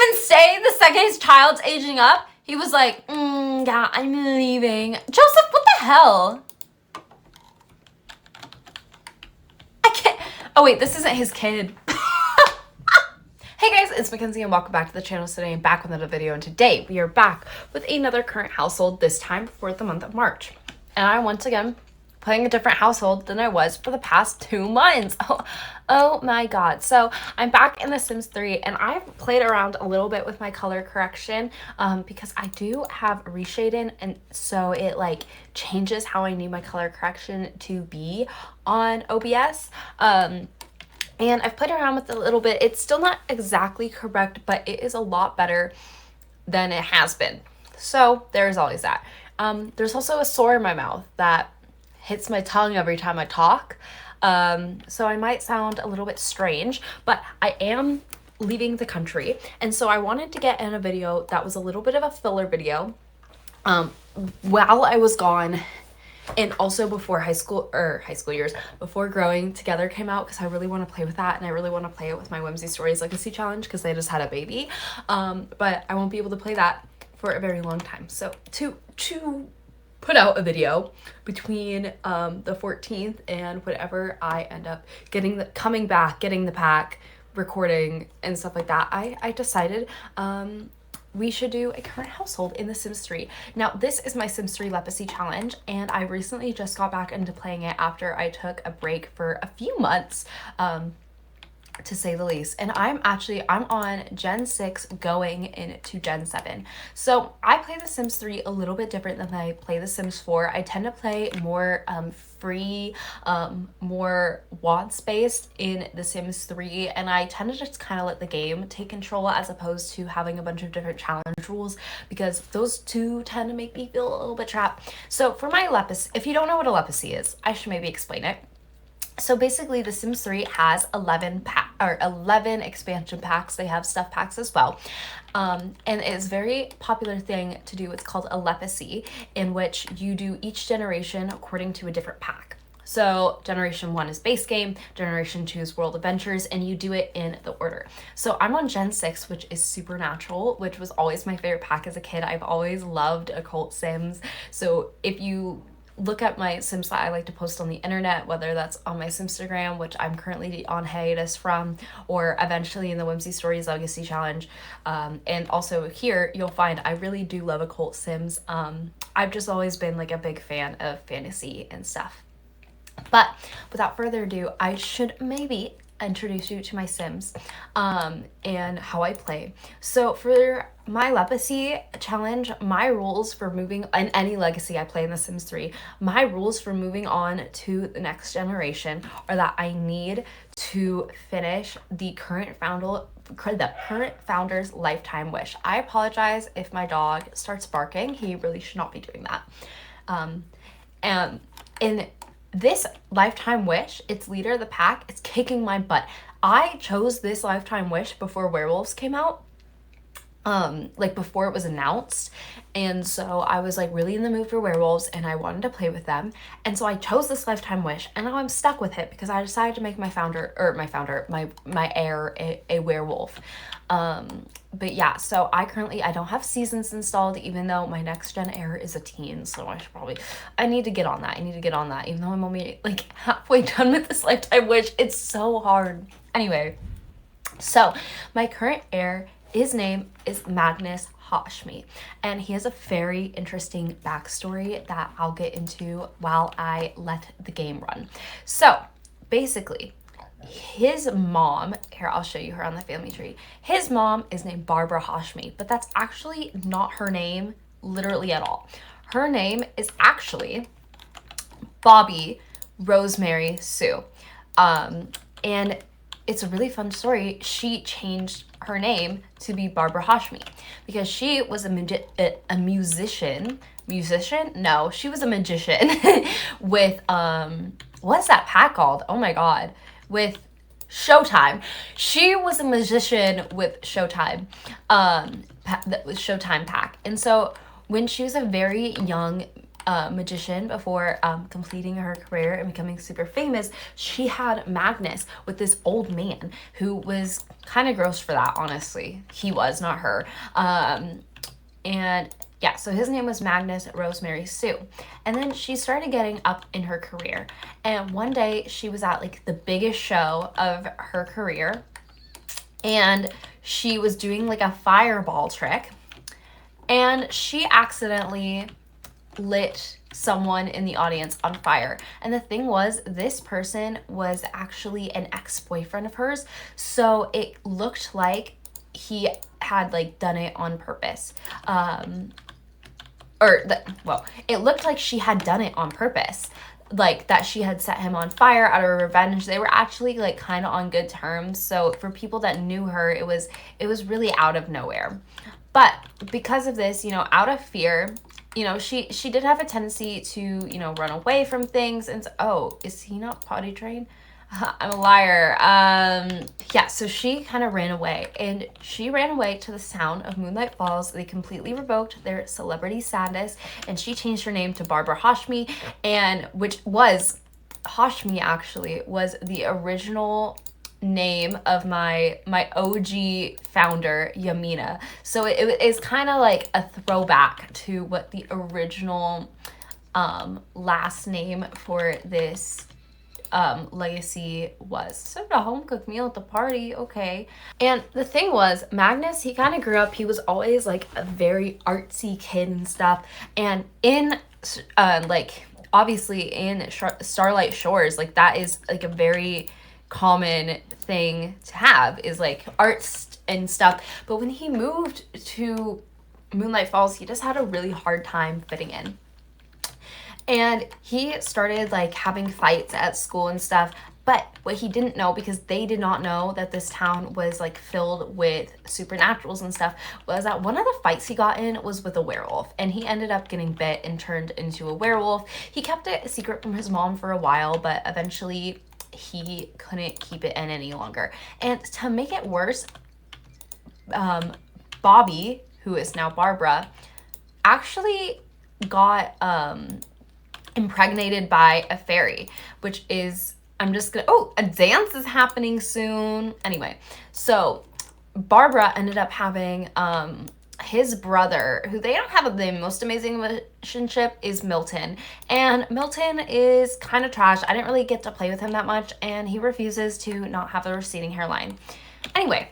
even stay the second his child's aging up. He was like, yeah, I'm leaving. Joseph, what the hell? I can't. Oh, wait, this isn't his kid. Hey guys, it's Mackenzie and welcome back to the channel. Today I'm back with another video, and today we are back with another current household, this time for the month of March. And I once again playing a different household than I was for the past 2 months. Oh my god. So I'm back in The Sims 3 and I've played around a little bit with my color correction because I do have reshading, and so it like changes how I need my color correction to be on OBS. And I've played around with it a little bit. It's still not exactly correct, but it is a lot better than it has been. So there's always that. There's also a sore in my mouth that hits my tongue every time I talk. So I might sound a little bit strange, but I am leaving the country. And so I wanted to get in a video that was a little bit of a filler video while I was gone. And also before high school years, before Growing Together came out, because I really want to play with that, and I really want to play it with my Whimsy Stories Legacy Challenge because they just had a baby. But I won't be able to play that for a very long time. So to put out a video between the 14th and whatever I end up coming back, getting the pack, recording and stuff like that, I decided we should do a current household in The Sims 3. Now, this is my Sims 3 Legacy Challenge, and I recently just got back into playing it after I took a break for a few months, to say the least. And I'm on Gen 6 going into Gen 7. So I play The Sims 3 a little bit different than I play The Sims 4. I tend to play more free, more wants-based in The Sims 3, and I tend to just kind of let the game take control as opposed to having a bunch of different challenge rules, because those two tend to make me feel a little bit trapped. So for my Legacy, if you don't know what a Legacy is, I should maybe explain it. So basically, The Sims 3 has 11 expansion packs. They have stuff packs as well. And it's a very popular thing to do. It's called a Legacy, in which you do each generation according to a different pack. So Generation 1 is base game, Generation 2 is World Adventures, and you do it in the order. So I'm on Gen 6, which is Supernatural, which was always my favorite pack as a kid. I've always loved occult Sims. So if you look at my Sims that I like to post on the internet, whether that's on my Simstagram, which I'm currently on hiatus from, or eventually in the Whimsy Stories Legacy Challenge, and also here, you'll find I really do love occult Sims. I've just always been like a big fan of fantasy and stuff. But without further ado, I should maybe introduce you to my Sims and how I play. So for my Legacy challenge, my rules for moving, in any Legacy I play in The Sims 3, my rules for moving on to the next generation are that I need to finish the current founder's lifetime wish. I apologize if my dog starts barking. He really should not be doing that. And in this lifetime wish, its leader of the pack is kicking my butt. I chose this lifetime wish before werewolves came out, like before it was announced, and so I was like really in the mood for werewolves and I wanted to play with them, and so I chose this lifetime wish, and now I'm stuck with it because I decided to make my heir a werewolf. But yeah, so I don't have seasons installed, even though my next gen heir is a teen, so I need to get on that. Even though I'm only like halfway done with this lifetime wish. It's so hard. Anyway, so my current heir, his name is Magnus Hashmi, and he has a very interesting backstory that I'll get into while I let the game run. So basically, his mom, here I'll show you her on the family tree. His mom is named Barbara Hashmi, but that's actually not her name literally at all. Her name is actually Bobby Rosemary Sue. And it's a really fun story. She changed her name to be Barbara Hashmi because she was a musician. No, she was a magician with, what's that pack called? Oh my god. With Showtime. She was a magician with Showtime, Showtime pack. And so when she was a very young magician before completing her career and becoming super famous, she had Magnus with this old man who was kind of gross for that, honestly. He was, not her. And yeah, so his name was Magnus Rosemary Sue. And then she started getting up in her career. And one day she was at like the biggest show of her career. And she was doing like a fireball trick. And she accidentally lit someone in the audience on fire. And the thing was, this person was actually an ex-boyfriend of hers. So it looked like he had like done it on purpose. It looked like she had done it on purpose. Like that she had set him on fire out of revenge. They were actually like kind of on good terms. So for people that knew her, it was really out of nowhere. But because of this, out of fear, she did have a tendency to, run away from things. And so, oh, is he not potty trained? I'm a liar. Yeah, so she kind of ran away, and she ran away to the sound of Moonlight Falls. They completely revoked their celebrity status, and she changed her name to Barbara Hashmi, Hashmi actually was the original name of my OG founder, Yamina. So it is kind of like a throwback to what the original last name for this legacy was. So a home cooked meal at the party, okay. And the thing was, Magnus, he kind of grew up, he was always like a very artsy kid and stuff. And in like obviously in Starlight Shores, like that is like a very common thing to have, is like arts and stuff. But when he moved to Moonlight Falls, he just had a really hard time fitting in. And he started like having fights at school and stuff. But what he didn't know, because they did not know that this town was like filled with supernaturals and stuff, was that one of the fights he got in was with a werewolf. And he ended up getting bit and turned into a werewolf. He kept it a secret from his mom for a while, but eventually he couldn't keep it in any longer. And to make it worse, Bobby, who is now Barbara, actually got impregnated by a fairy, which is, a dance is happening soon. Anyway, so Barbara ended up having his brother, who they don't have the most amazing relationship, is Milton. And Milton is kind of trash. I didn't really get to play with him that much, and he refuses to not have a receding hairline. Anyway,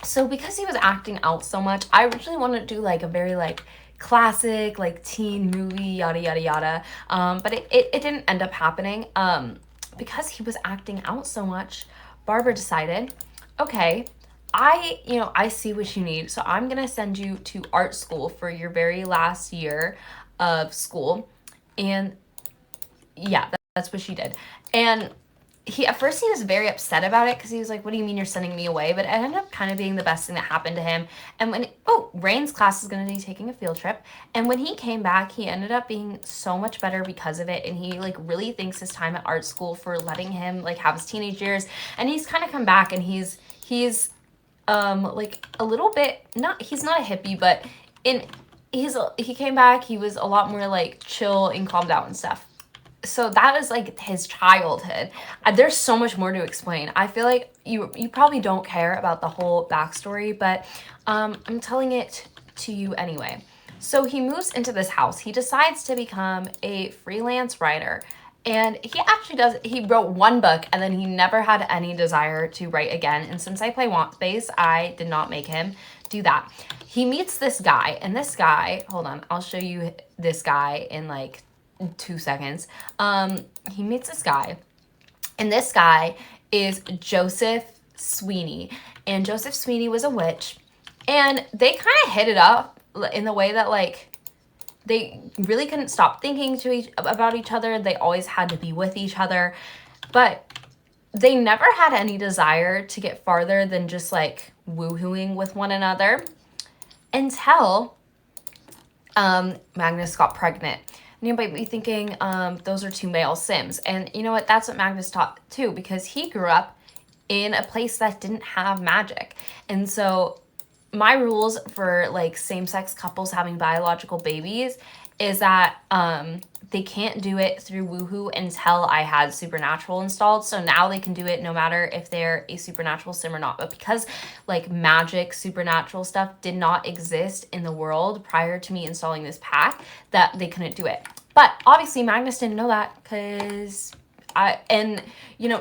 so because he was acting out so much, I originally wanted to do like a very like classic like teen movie, yada yada yada, but it didn't end up happening. Because he was acting out so much, Barbara decided, okay, I see what you need, so I'm gonna send you to art school for your very last year of school. And yeah, that's what she did. And at first he was very upset about it, because he was like, what do you mean you're sending me away? But it ended up kind of being the best thing that happened to him. And Rain's class is going to be taking a field trip. And when he came back, he ended up being so much better because of it. And he like really thanks his time at art school for letting him like have his teenage years. And he's kind of come back, and he's like a little bit, he's not a hippie, but he came back, he was a lot more like chill and calmed out and stuff. So that was like his childhood. There's so much more to explain. I feel like you probably don't care about the whole backstory, but I'm telling it to you anyway. So he moves into this house. He decides to become a freelance writer. And he wrote one book, and then he never had any desire to write again. And since I play Want Space, I did not make him do that. He meets this guy, and this guy, hold on, I'll show you this guy in like 2 seconds. He meets this guy, and this guy is Joseph Sweeney. And Joseph Sweeney was a witch, and they kind of hit it up in the way that like they really couldn't stop thinking about each other. They always had to be with each other, but they never had any desire to get farther than just like woohooing with one another until Magnus got pregnant. And you might be thinking, those are two male Sims. And you know what? That's what Magnus taught too, because he grew up in a place that didn't have magic. And so my rules for like same-sex couples having biological babies is that they can't do it through Woohoo until I had Supernatural installed. So now they can do it no matter if they're a Supernatural sim or not. But because like magic Supernatural stuff did not exist in the world prior to me installing this pack, that they couldn't do it. But obviously Magnus didn't know that, because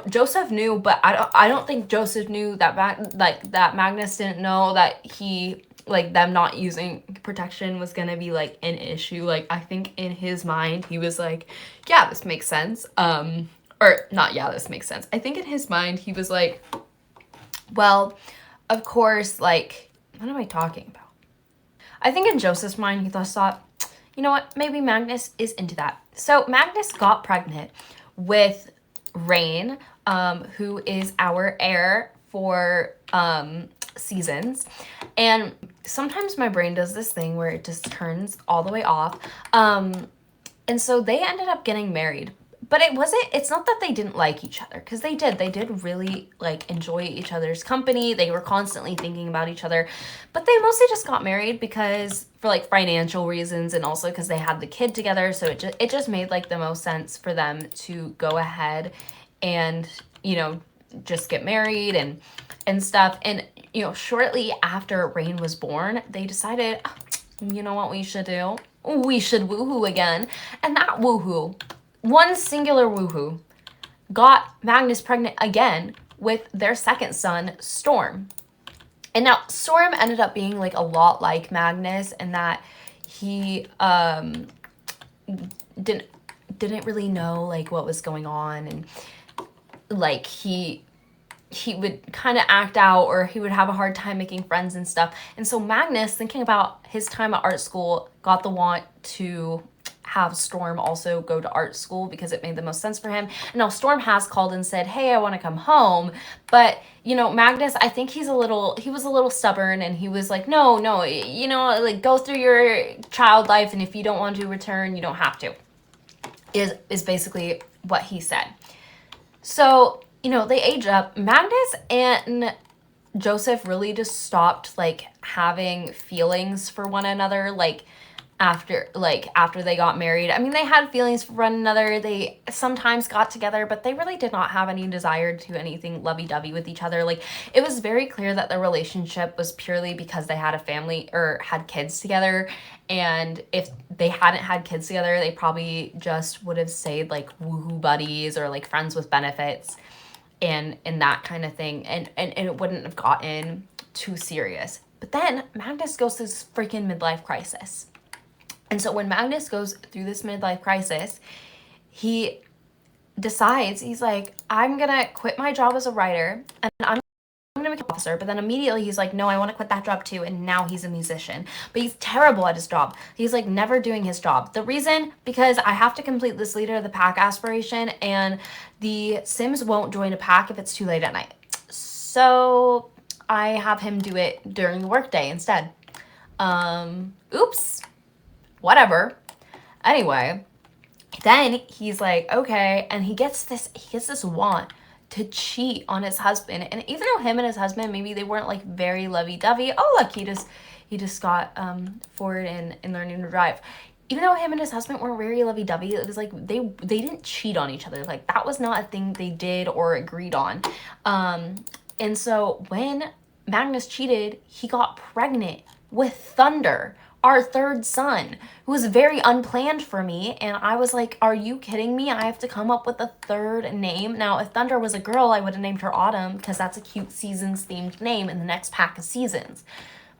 Joseph knew, but I don't think Joseph knew that that Magnus didn't know that he, like, them not using protection was gonna be like an issue. Like, I think in his mind he was like, yeah, this makes sense. Or not, yeah, this makes sense. I think in his mind he was like, well, of course, like, what am I talking about? I think in Joseph's mind he thought, you know what, maybe Magnus is into that. So Magnus got pregnant with Rain, who is our heir for seasons. And sometimes my brain does this thing where it just turns all the way off. And so they ended up getting married. But it's not that they didn't like each other, because they did really like enjoy each other's company. They were constantly thinking about each other, but they mostly just got married because for like financial reasons, and also because they had the kid together. So it just made like the most sense for them to go ahead and, just get married and stuff. And, shortly after Rain was born, they decided, you know what we should do? We should woohoo again. And that woohoo, one singular woohoo, got Magnus pregnant again with their second son, Storm. And now Storm ended up being like a lot like Magnus in that he didn't really know like what was going on, and like he would kind of act out, or he would have a hard time making friends and stuff. And so Magnus, thinking about his time at art school, got the want to have Storm also go to art school because it made the most sense for him. And now Storm has called and said, hey, I want to come home. But, Magnus, I think he was a little stubborn, and he was like, no, like, go through your child life, and if you don't want to return, you don't have to, is basically what he said. So, they age up. Magnus and Joseph really just stopped like having feelings for one another, like after they got married. I mean, they had feelings for one another. They sometimes got together, but they really did not have any desire to do anything lovey-dovey with each other. Like, it was very clear that their relationship was purely because they had a family or had kids together. And if they hadn't had kids together, they probably just would have stayed like woohoo buddies or like friends with benefits and that kind of thing. And it wouldn't have gotten too serious. But then Magnus goes through this freaking midlife crisis. And so when Magnus goes through this midlife crisis, he decides, he's like, I'm going to quit my job as a writer, and I'm going to become an officer. But then immediately he's like, no, I want to quit that job too. And now he's a musician. But he's terrible at his job. He's like never doing his job. The reason, because I have to complete this leader of the pack aspiration, and the Sims won't join a pack if it's too late at night. So I have him do it during the workday instead. Oops. Whatever. Anyway, then he's like, okay, and he gets this want to cheat on his husband. And even though him and his husband, maybe they weren't like very lovey-dovey. Oh, look, he just got forward in learning to drive. Even though him and his husband weren't very lovey-dovey, it was like they didn't cheat on each other. Like, that was not a thing they did or agreed on. And so when Magnus cheated, he got pregnant with Thunder, our third son, who was very unplanned for me. And I was like, are you kidding me? I have to come up with a third name. Now, if Thunder was a girl, I would have named her Autumn, because that's a cute seasons themed name in the next pack of seasons.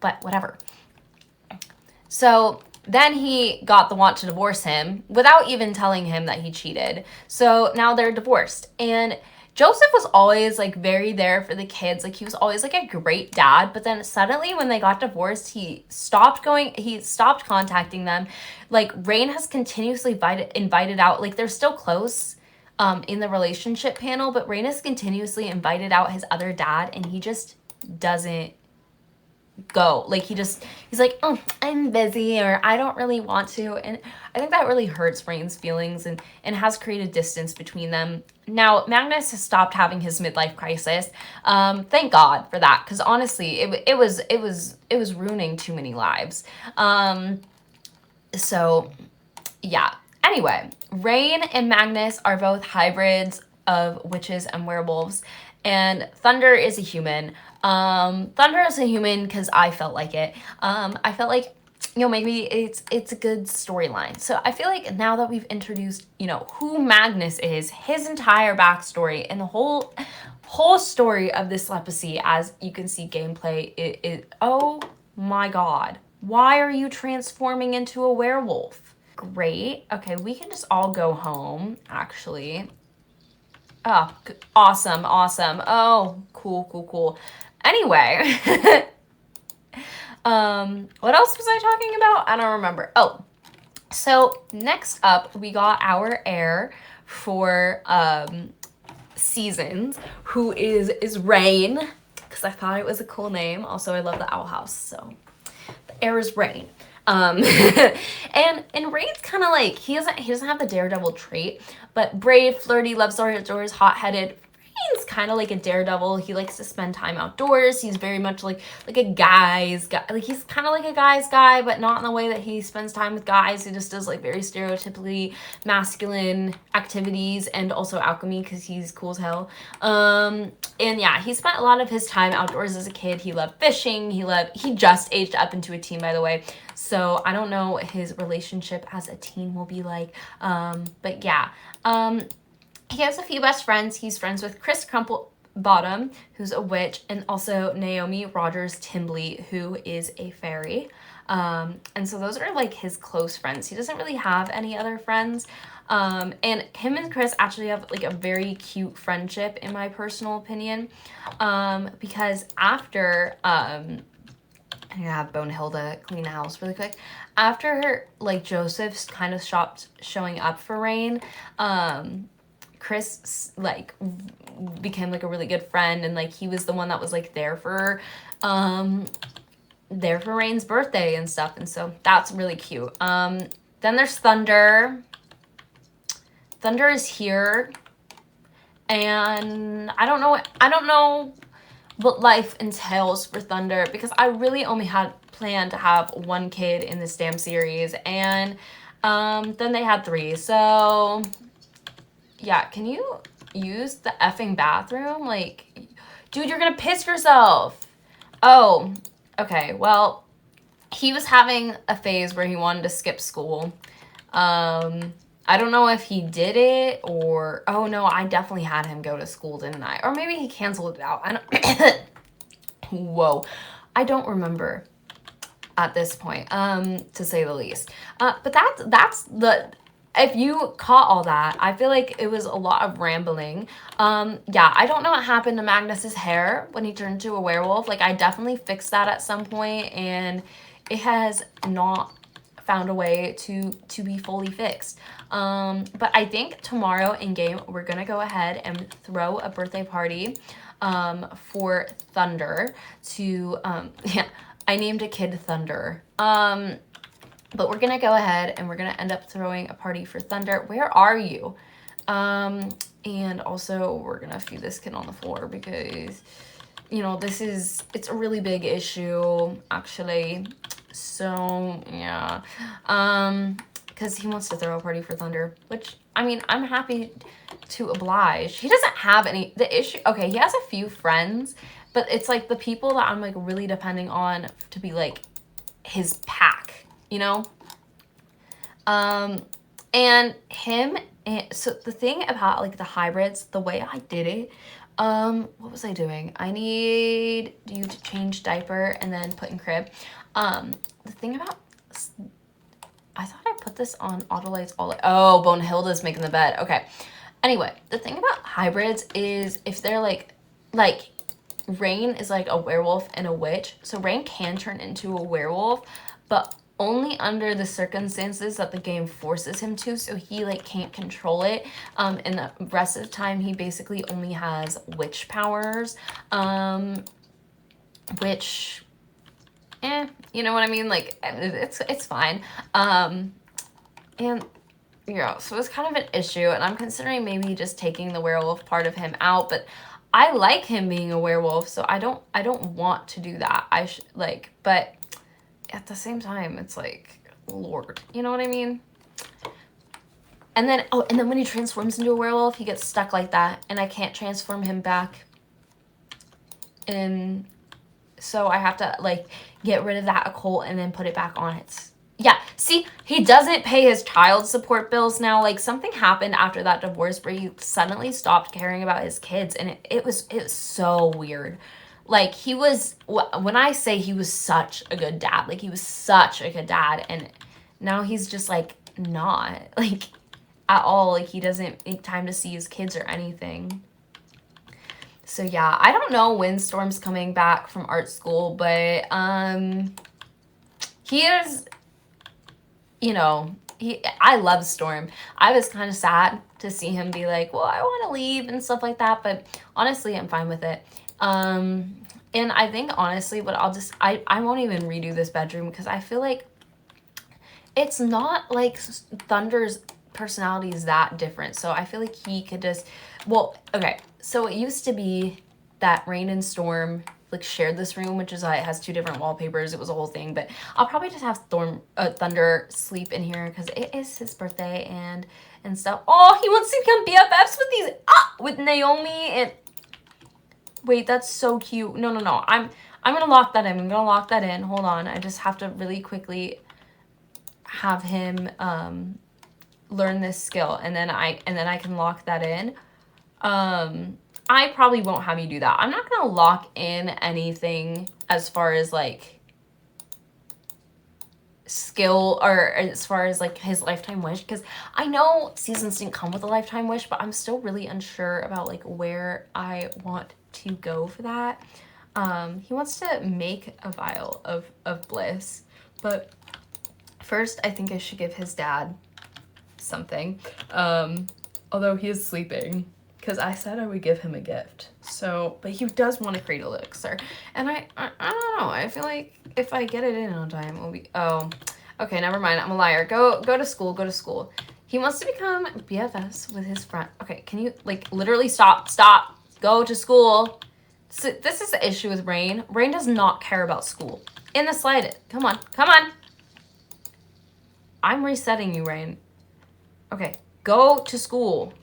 But whatever. So then he got the want to divorce him without even telling him that he cheated. So now they're divorced. And Joseph was always like very there for the kids. Like, he was always like a great dad. But then suddenly when they got divorced, he stopped contacting them. Like, Rain has continuously invited out, like, they're still close in the relationship panel, but Rain has continuously invited out his other dad, and he just doesn't go. Like, he's like, oh, I'm busy, or I don't really want to. And I think that really hurts Rain's feelings and has created distance between them. Now, Magnus has stopped having his midlife crisis. Thank God for that, because honestly, it was ruining too many lives. So yeah. Anyway, Rain and Magnus are both hybrids of witches and werewolves, and Thunder is a human. Thunder is a human because I felt like it. I felt like, you know, maybe it's a good storyline. So I feel like now that we've introduced, you know, who Magnus is, his entire backstory, and the whole story of this leprosy, as you can see gameplay, it oh my god, why are you transforming into a werewolf? Great. Okay, we can just all go home, actually. Oh, awesome, awesome. Oh, cool, cool, cool. Anyway, what else was I talking about? I don't remember. Oh, so next up, we got our heir for seasons, who is Rain, because I thought it was a cool name. Also, I love the owl house, so the heir is Rain. And Rain's kind of like, he doesn't have the daredevil trait, but brave, flirty, loves outdoors, hot-headed. Rain's kind of like a daredevil. He likes to spend time outdoors. He's very much like a guy's guy. Like, he's kind of like a guy's guy, but not in the way that he spends time with guys. He just does like very stereotypically masculine activities, and also alchemy because he's cool as hell. And yeah, he spent a lot of his time outdoors as a kid. He loved fishing. He just aged up into a teen, by the way. So I don't know what his relationship as a teen will be like. But yeah. He has a few best friends. He's friends with Chris Crumplebottom, who's a witch, and also Naomi Rogers Timbley, who is a fairy. And so those are like his close friends. He doesn't really have any other friends. And him and Chris actually have like a very cute friendship, in my personal opinion. Because after I'm gonna have Bonehilda clean the house really quick. After like Joseph's kind of stopped showing up for Rain, Chris like became like a really good friend, and like he was the one that was like there for Rain's birthday and stuff, and so that's really cute. Then there's Thunder. Thunder is here, and I don't know what life entails for Thunder, because I really only had planned to have one kid in this damn series, and then they had 3. So yeah, can you use the effing bathroom? Like, dude, you're gonna piss yourself. Oh, okay, well, he was having a phase where he wanted to skip school. I don't know if he did it, or, oh no, I definitely had him go to school, didn't I? Or maybe he canceled it out. I don't, whoa, I don't remember at this point, to say the least. But that's the, if you caught all that, I feel like it was a lot of rambling. Yeah, I don't know what happened to Magnus's hair when he turned into a werewolf. Like, I definitely fixed that at some point, and it has not found a way to be fully fixed. But I think tomorrow in game, we're gonna go ahead and throw a birthday party for Thunder to, yeah, I named a kid Thunder. But we're gonna go ahead and we're gonna end up throwing a party for Thunder. Where are you? And also we're gonna feed this kid on the floor because, you know, it's a really big issue, actually. So, yeah. Because he wants to throw a party for Thunder, which, I mean, I'm happy to oblige. He doesn't have any, the issue, okay, he has a few friends, but it's like the people that I'm like really depending on to be like his pack, you know? And him, and so the thing about like the hybrids, the way I did it, what was I doing? I need you to change diaper and then put in crib. The thing about, I thought I put this on auto lights all, oh, Bonehilda's making the bed. Okay. Anyway, the thing about hybrids is if they're like Rain is like a werewolf and a witch. So Rain can turn into a werewolf, but only under the circumstances that the game forces him to. So he like can't control it. And the rest of the time he basically only has witch powers, which, you know what I mean? Like, it's fine. And yeah, so it's kind of an issue, and I'm considering maybe just taking the werewolf part of him out, but I like him being a werewolf, so I don't want to do that. But at the same time, it's like, Lord, you know what I mean? And then, oh, and then when he transforms into a werewolf, he gets stuck like that. And I can't transform him back. And so I have to, like, get rid of that occult and then put it back on its... Yeah, see, he doesn't pay his child support bills now. Like, something happened after that divorce where he suddenly stopped caring about his kids. And it was so weird. Like, he was... When I say he was such a good dad, like, he was such a good dad. And now he's just, like, not. Like, at all. Like, he doesn't make time to see his kids or anything. So yeah, I don't know when Storm's coming back from art school, but he is, you know, I love Storm. I was kind of sad to see him be like, well, I want to leave and stuff like that, but honestly, I'm fine with it. And I think honestly, what I won't even redo this bedroom because I feel like it's not like Thunder's personality is that different. So I feel like he could just, well, okay. So it used to be that Rain and Storm like shared this room, which is it has 2 different wallpapers. It was a whole thing, but I'll probably just have Thunder sleep in here because it is his birthday and stuff. Oh, he wants to become BFFs with with Naomi and wait, that's so cute. No. I'm gonna lock that in. I'm gonna lock that in. Hold on. I just have to really quickly have him learn this skill and then I can lock that in. I probably won't have you do that. I'm not gonna lock in anything as far as like skill or as far as like his lifetime wish because I know seasons didn't come with a lifetime wish, but I'm still really unsure about like where I want to go for that. He wants to make a vial of bliss, but first I think I should give his dad something. Although he is sleeping. Because I said I would give him a gift. So, but he does want to create elixir. And I don't know. I feel like if I get it in on time, it'll be... Oh, okay, never mind. I'm a liar. Go to school. Go to school. He wants to become BFFs with his friend. Okay, can you, like, literally stop? Go to school. So this is the issue with Rain. Rain does not care about school. In the slightest. Come on. I'm resetting you, Rain. Okay, go to school.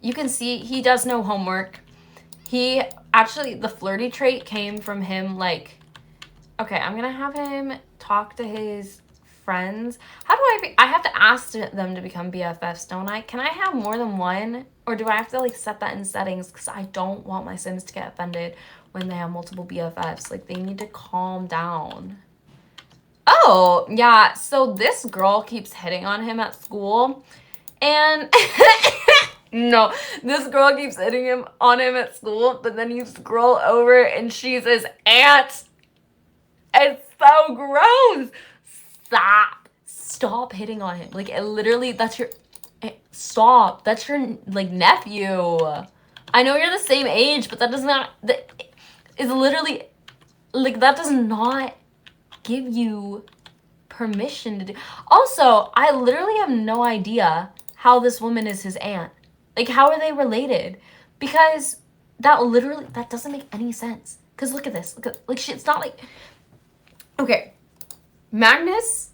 You can see he does no homework. He actually, the flirty trait came from him like, okay, I'm gonna have him talk to his friends. How do I have to ask them to become BFFs, don't I? Can I have more than one? Or do I have to like set that in settings? Because I don't want my Sims to get offended when they have multiple BFFs. Like they need to calm down. Oh, yeah, so this girl keeps hitting on him at school. And no, this girl keeps hitting on him at school, but then you scroll over and she's his aunt. It's so gross. Stop hitting on him. Like, it literally, that's your, stop. That's your, like, nephew. I know you're the same age, but that does not, that is literally, like, that does not give you permission to do. Also, I literally have no idea how this woman is his aunt. Like, how are they related? Because that doesn't make any sense. Because look at this. Like, it's not like... Okay. Magnus,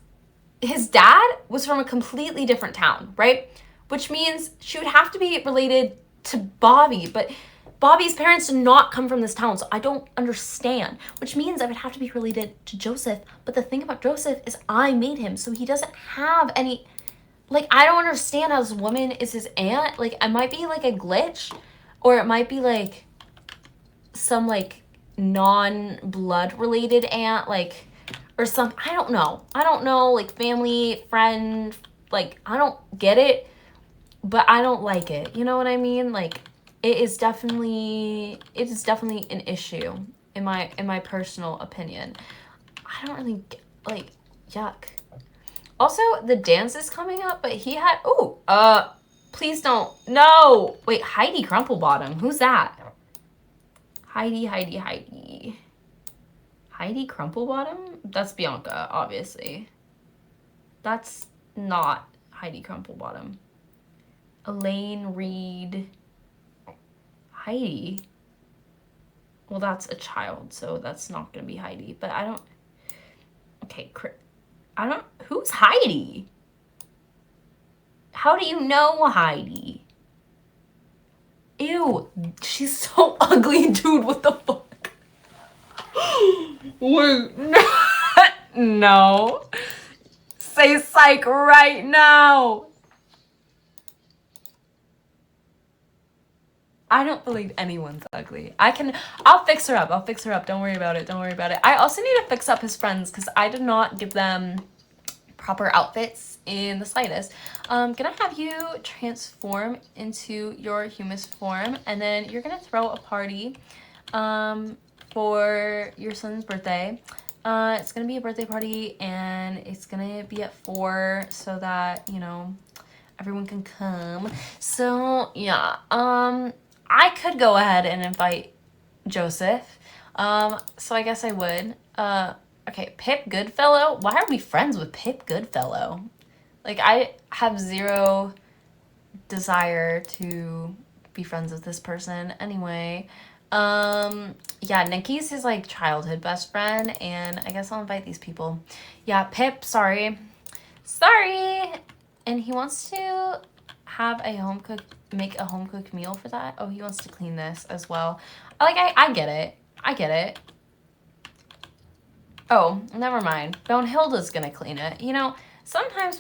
his dad was from a completely different town, right? Which means she would have to be related to Bobby. But Bobby's parents did not come from this town, so I don't understand. Which means I would have to be related to Joseph. But the thing about Joseph is I made him, so he doesn't have any... Like, I don't understand how this woman is his aunt. Like, it might be, like, a glitch. Or it might be, like, some, like, non-blood-related aunt. Like, or some... I don't know. Like, family, friend. Like, I don't get it. But I don't like it. You know what I mean? Like, it is definitely an issue. In my personal opinion. I don't really... Like, yuck. Also, the dance is coming up, but he had... Oh, please don't... No! Wait, Heidi Crumplebottom. Who's that? Heidi. Heidi Crumplebottom? That's Bianca, obviously. That's not Heidi Crumplebottom. Elaine Reed. Heidi. Well, that's a child, so that's not going to be Heidi. But I don't... Okay, who's Heidi? How do you know Heidi? Ew, she's so ugly, dude. What the fuck? Wait, no. No. Say psych right now. I don't believe anyone's ugly. I'll fix her up. I'll fix her up. Don't worry about it. Don't worry about it. I also need to fix up his friends because I did not give them proper outfits in the slightest. Gonna have you transform into your humus form, and then you're gonna throw a party for your son's birthday. It's gonna be a birthday party, and it's gonna be at 4 so that, you know, everyone can come. So yeah, I could go ahead and invite Joseph. So I guess I would. Okay, Pip Goodfellow. Why are we friends with Pip Goodfellow? Like, I have zero desire to be friends with this person anyway. Yeah, Nikki's his, like, childhood best friend, and I guess I'll invite these people. Yeah, Pip, sorry. Sorry! And he wants to have make a home-cooked meal for that. Oh, he wants to clean this as well. Like, I get it. I get it. Oh, never mind. Bonehilda's gonna clean it. You know, sometimes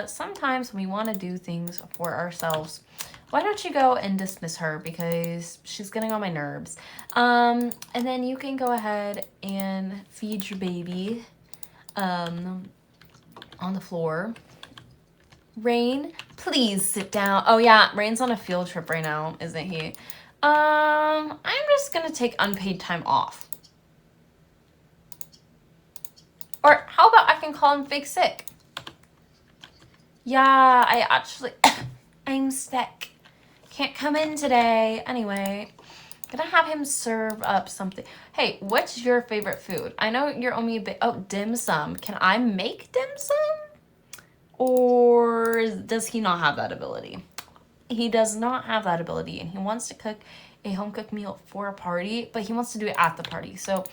sometimes we want to do things for ourselves. Why don't you go and dismiss her because she's getting on my nerves. And then you can go ahead and feed your baby on the floor. Rain, please sit down. Oh yeah, Rain's on a field trip right now, isn't he? I'm just gonna take unpaid time off. Or how about I can call him fake sick? Yeah, I'm sick. Can't come in today. Anyway, gonna have him serve up something. Hey, what's your favorite food? I know you're only a bit, oh, dim sum. Can I make dim sum? Or does he not have that ability? He does not have that ability, and he wants to cook a home-cooked meal for a party, but he wants to do it at the party. So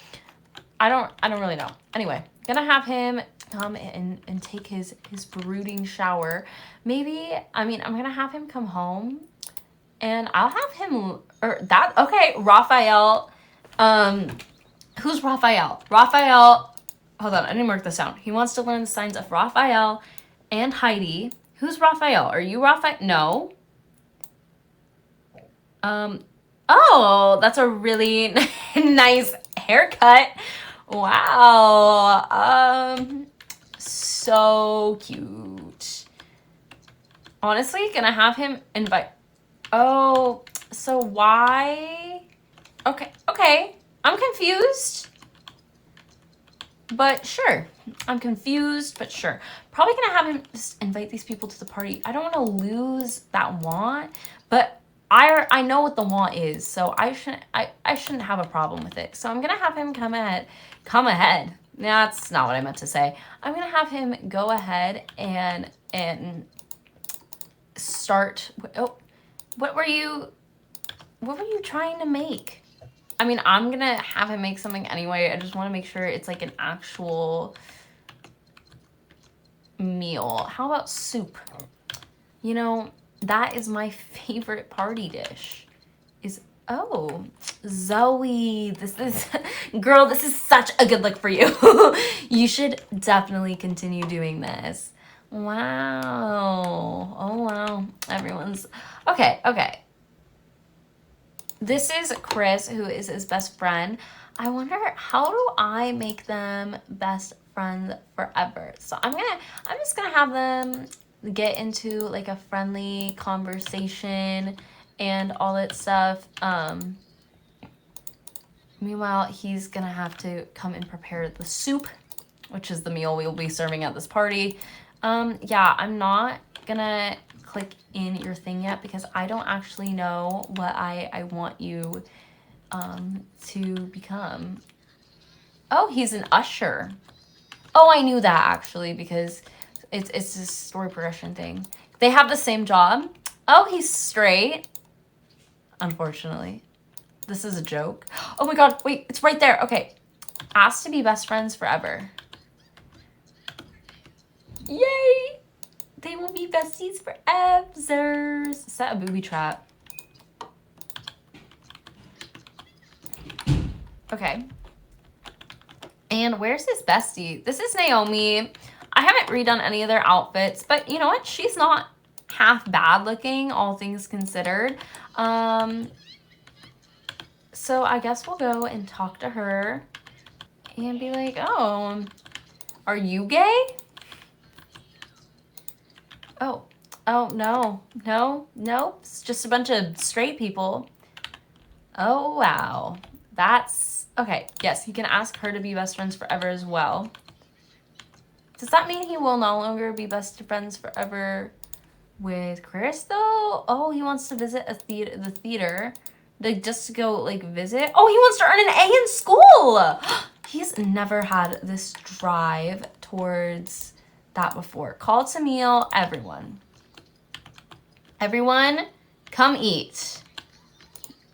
I don't really know. Anyway, gonna have him come and take his brooding shower. Maybe, I mean, I'm gonna have him come home, and I'll have him, okay, Raphael. Who's Raphael? Raphael, hold on, I didn't mark this down. He wants to learn the signs of Raphael and Heidi. Who's Raphael? Are you Raphael? No. Oh, that's a really nice haircut. Wow. So cute. Honestly, gonna have him invite. Oh, so why? Okay. I'm confused. But sure. I'm confused, but sure. Probably gonna have him just invite these people to the party. I don't want to lose that want, but I know what the want is, so I shouldn't have a problem with it. So I'm gonna have him come ahead. That's not what I meant to say. I'm gonna have him go ahead and start. Oh, what were you trying to make? I mean, I'm gonna have him make something anyway. I just want to make sure it's like an actual meal. How about soup? You know, that is my favorite party dish. Oh, Zoe, this is such a good look for you. You should definitely continue doing this. Wow. Oh, wow. Everyone's, okay. This is Chris, who is his best friend. I wonder, how do I make them best friends forever? So I'm just gonna have them get into like a friendly conversation and all that stuff. Meanwhile, he's gonna have to come and prepare the soup, which is the meal we will be serving at this party. Yeah, I'm not gonna click in your thing yet because I don't actually know what I want you to become. Oh, he's an usher. Oh, I knew that actually because it's this story progression thing. They have the same job. Oh, he's straight. Unfortunately. This is a joke. Oh my god, wait, it's right there. Okay. Asked to be best friends forever. Yay! They will be besties forever. Set a booby trap. Okay. And where's his bestie? This is Naomi. I haven't redone any of their outfits, but you know what? She's not half bad looking, all things considered. So I guess we'll go and talk to her and be like, oh, are you gay? Oh, no. It's just a bunch of straight people. Oh, wow. That's, okay. Yes, he can ask her to be best friends forever as well. Does that mean he will no longer be best friends forever with Chris, though? Oh, he wants to visit the theater. Like, just to go, like, visit? Oh, he wants to earn an A in school! He's never had this drive towards that before. Call to meal, everyone. Everyone, come eat.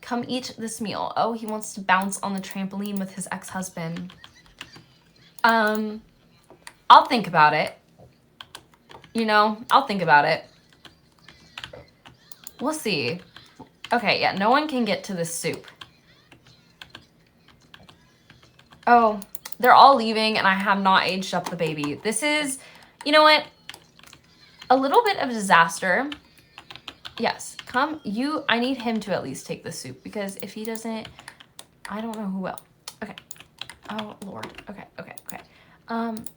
Come eat this meal. Oh, he wants to bounce on the trampoline with his ex-husband. I'll think about it. You know, I'll think about it. We'll see. Okay, yeah, no one can get to this soup. Oh, they're all leaving and I have not aged up the baby. This is, you know what? A little bit of a disaster. Yes, come, I need him to at least take the soup because if he doesn't, I don't know who will. Okay. Oh, Lord. Okay.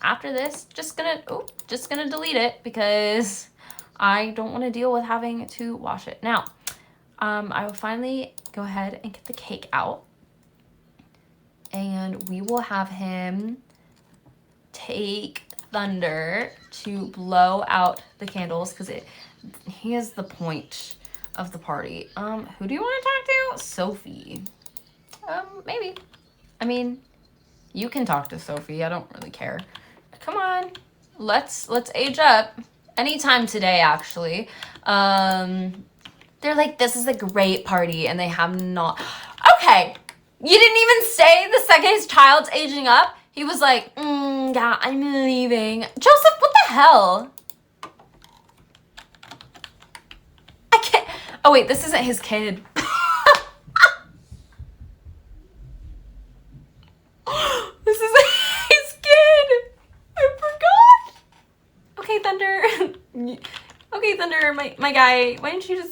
After this, just gonna delete it because I don't want to deal with having to wash it. Now, I will finally go ahead and get the cake out. And we will have him take Thunder to blow out the candles because he is the point of the party. Who do you want to talk to? Sophie. Maybe. I mean, you can talk to Sophie. I don't really care. Come on. Let's age up. Anytime today, actually. They're like, this is a great party, and they have not. Okay. You didn't even say the second his child's aging up. He was like, yeah, I'm leaving. Joseph, what the hell? I can't. Oh, wait, this isn't his kid. This is his kid. I forgot. Okay, Thunder. Okay, Thunder, my guy. Why don't you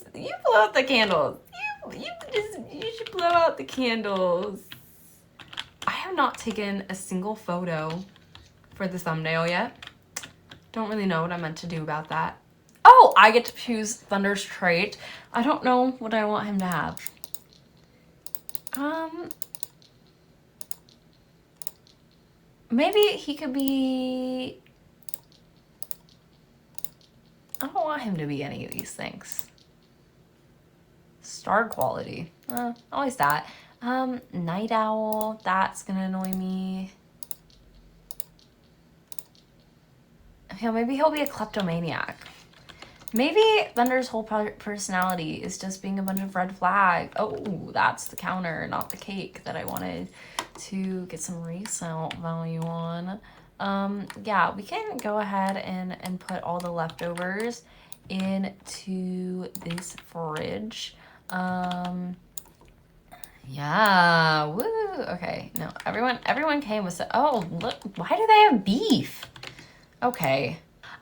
blow out the candles? You should blow out the candles. I have not taken a single photo for the thumbnail yet. Don't really know what I meant to do about that. Oh, I get to choose Thunder's trait. I don't know what I want him to have. Maybe he could be... I don't want him to be any of these things. Star quality. Always that. Night owl. That's gonna annoy me. You know, maybe he'll be a kleptomaniac. Maybe Thunder's whole personality is just being a bunch of red flags. Oh, that's the counter, not the cake that I wanted to get some resale value on. Yeah, we can go ahead and put all the leftovers into this fridge. Yeah, woo. Okay, no, everyone came with, oh, look, why do they have beef? Okay.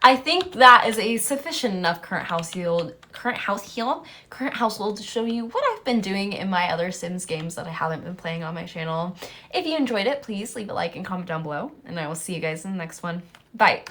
I think that is a sufficient enough current household to show you what I've been doing in my other Sims games that I haven't been playing on my channel. If you enjoyed it, please leave a like and comment down below, and I will see you guys in the next one. Bye.